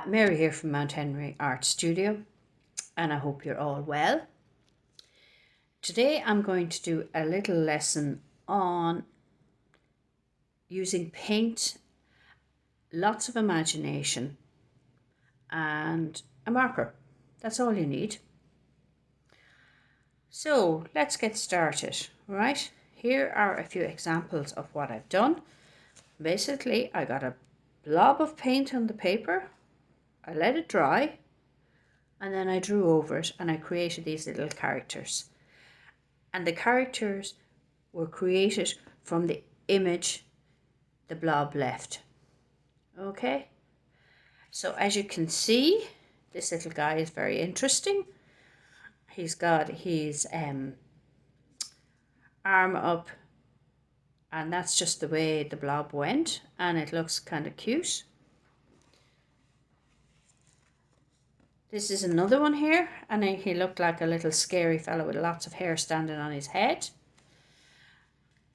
Mary here from Mount Henry Art Studio, and I hope you're all well. Today I'm going to do a little lesson on using paint, lots of imagination, and a marker. That's all you need. So let's get started, right? Here are a few examples of what I've done. Basically, I got a blob of paint on the paper, I let it dry, and then I drew over it and I created these little characters. And the characters were created from the image the blob left. Okay, so as you can see, this little guy is very interesting. He's got his arm up, and that's just the way the blob went, and it looks kind of cute. This is another one here, and he looked like a little scary fellow with lots of hair standing on his head.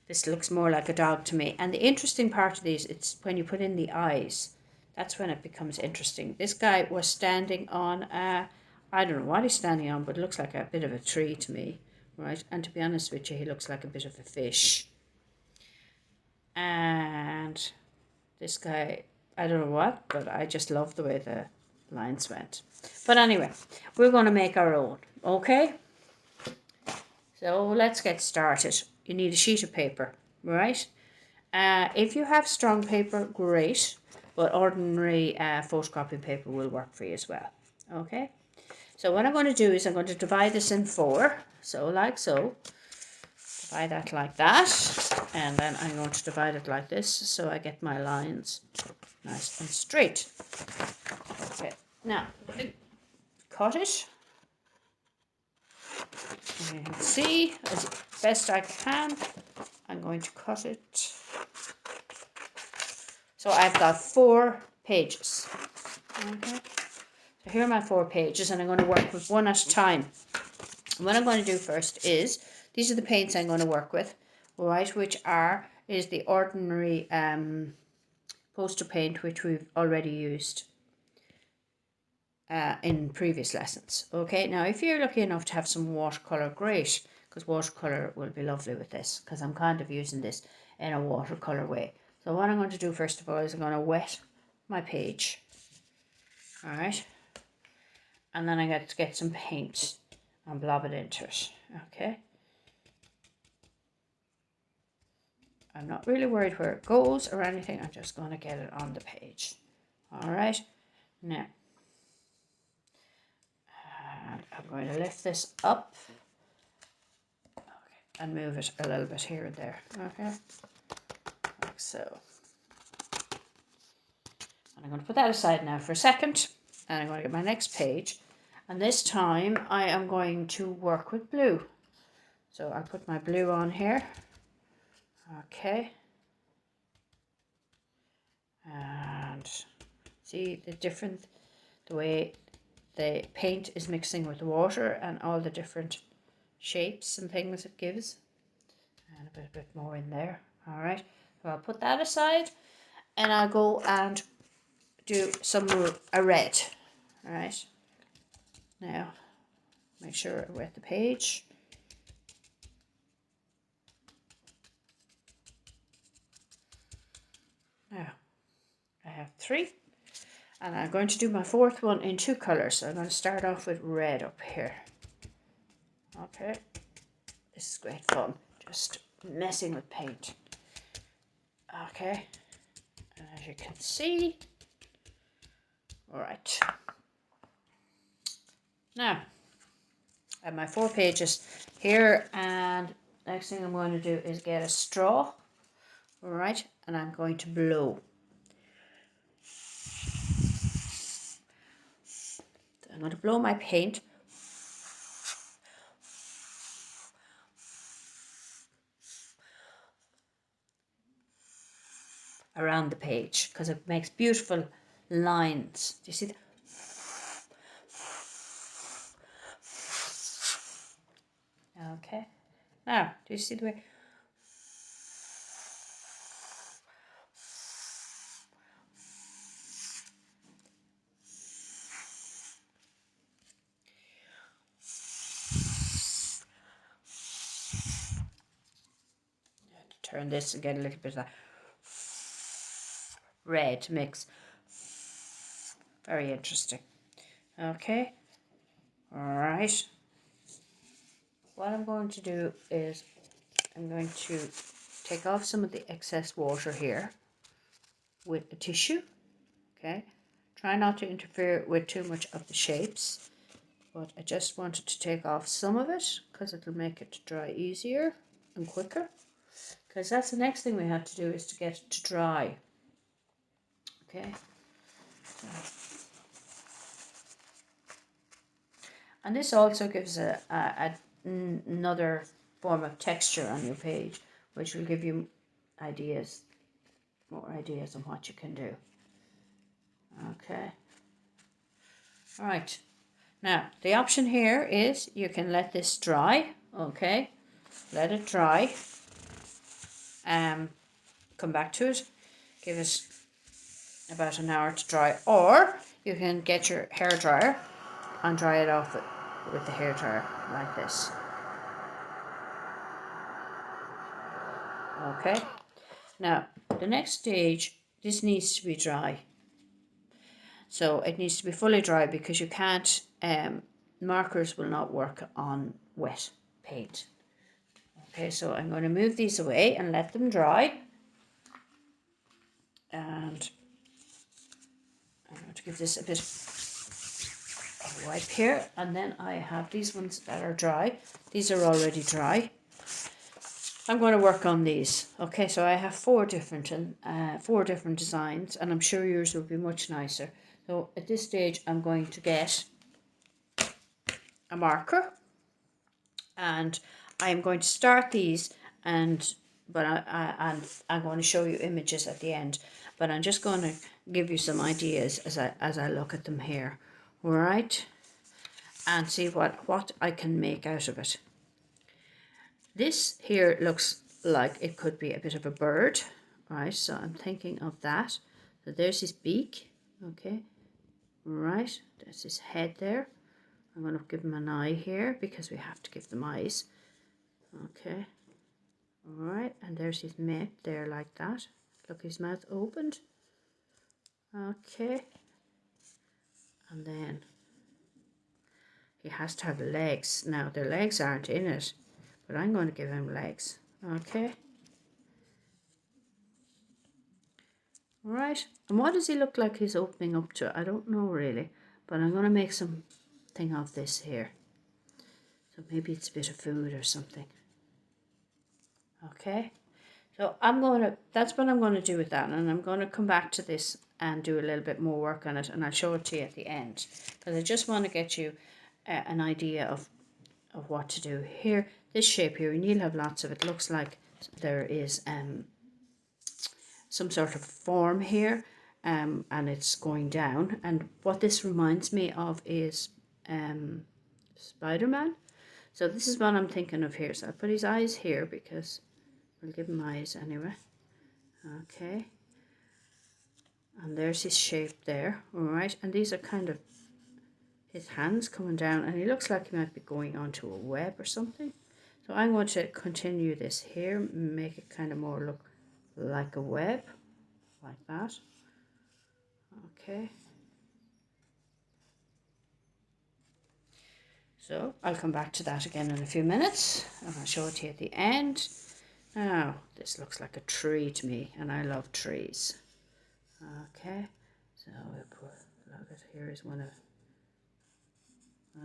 This looks more like a dog to me. And the interesting part of these, it's when you put in the eyes. That's when it becomes interesting. This guy was standing on I don't know what he's standing on, but it looks like a bit of a tree to me, right? And to be honest with you, he looks like a bit of a fish. And this guy, I don't know what, but I just love the way the lines went. But anyway, we're going to make our own, okay? So let's get started. You need a sheet of paper, right? If you have strong paper, great, but ordinary photocopying paper will work for you as well, okay? So what I'm going to do is I'm going to divide this in 4, so like so. Divide that like that, and then I'm going to divide it like this, so I get my lines nice and straight. Okay, now I'm going to cut it. You can see as best I can. I'm going to cut it. So I've got 4 pages. Okay. So here are my 4 pages, and I'm going to work with one at a time. And what I'm going to do first is, these are the paints I'm going to work with, right, which is the ordinary poster paint, which we've already used in previous lessons. Okay, now if you're lucky enough to have some watercolour, great, because watercolour will be lovely with this, because I'm kind of using this in a watercolour way. So what I'm going to do first of all is I'm going to wet my page, all right, and then I got to get some paint and blob it into it, okay. I'm not really worried where it goes or anything, I'm just going to get it on the page, all right. Now, and I'm going to lift this up, okay, and move it a little bit here and there, okay, like so. And I'm going to put that aside now for a second, and I'm going to get my next page, and this time I am going to work with blue. So I'll put my blue on here, okay, and see the way the paint is mixing with the water and all the different shapes and things it gives, and a bit more in there. All right, so I'll put that aside, and I'll go and do a red. All right, now make sure I wet the page. Now I have 3, and I'm going to do my 4th one in 2 colors. So I'm going to start off with red up here. Okay, this is great fun, just messing with paint. Okay, and as you can see, all right. Now, I have my 4 pages here, and next thing I'm going to do is get a straw, all right, and I'm going to blow. I'm going to blow my paint around the page because it makes beautiful lines. Do you see that? Okay. Now, do you see the way? turn this and get a little bit of that red mix. Very interesting. Okay. All right. What I'm going to do is I'm going to take off some of the excess water here with a tissue. Okay. Try not to interfere with too much of the shapes, but I just wanted to take off some of it because it'll make it dry easier and quicker. Because that's the next thing we have to do, is to get it to dry. Okay. And this also gives another form of texture on your page, which will give you ideas, more ideas on what you can do. Okay. All right. Now, the option here is you can let this dry. Okay. Let it dry. Come back to it. Give it about an hour to dry. Or you can get your hairdryer and dry it off with the hairdryer like this. Okay. Now, the next stage, this needs to be dry. So it needs to be fully dry, because you can't, markers will not work on wet paint. Okay, so I'm going to move these away and let them dry. And I'm going to give this a bit of a wipe here. And then I have these ones that are dry. These are already dry. I'm going to work on these. Okay, so I have four different designs, and I'm sure yours will be much nicer. So at this stage, I'm going to get a marker, and I'm going to start these, but I'm going to show you images at the end. But I'm just going to give you some ideas as I look at them here, all right, and see what I can make out of it. This here looks like it could be a bit of a bird, right? So I'm thinking of that. So there's his beak, okay, right, there's his head there. I'm going to give him an eye here, because we have to give them eyes. Okay, all right, and there's his mouth there like that. Look, his mouth opened. Okay, and then he has to have legs. Now, the legs aren't in it, but I'm going to give him legs. Okay. All right, and what does he look like he's opening up to? I don't know really, but I'm going to make something of this here. So maybe it's a bit of food or something. Okay, so that's what I'm going to do with that, and I'm going to come back to this and do a little bit more work on it, and I'll show it to you at the end, because I just want to get you an idea of what to do here. This shape here, and you'll have lots of it. Looks like there is some sort of form here, and it's going down, and what this reminds me of is Spider-Man. So this is what I'm thinking of here. So I'll put his eyes here, because we'll give him eyes anyway. Okay, and there's his shape there. All right, and these are kind of his hands coming down, and he looks like he might be going onto a web or something. So I'm going to continue this here, make it kind of more look like a web, like that. Okay, so I'll come back to that again in a few minutes, and I'll show it to you at the end. Now, this looks like a tree to me, and I love trees. Okay, so we'll put, look at, here is one of,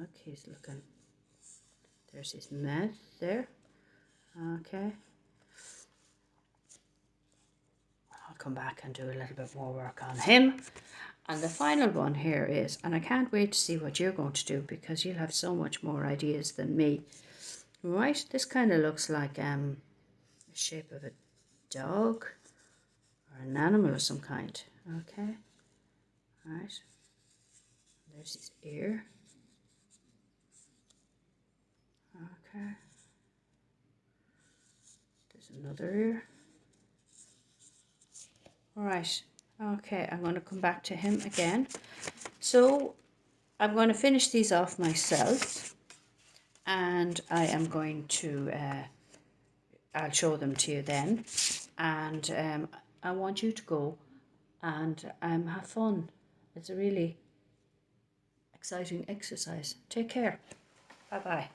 okay, he's looking, there's his mouth there. Okay, I'll come back and do a little bit more work on him. And the final one here is, and I can't wait to see what you're going to do, because you'll have so much more ideas than me. Right, this kind of looks like the shape of a dog or an animal of some kind. Okay, right, there's his ear. Okay, there's another ear. All right, okay, I'm going to come back to him again. So I'm going to finish these off myself, and I am going to I'll show them to you then. And I want you to go and have fun. It's a really exciting exercise. Take care. Bye-bye.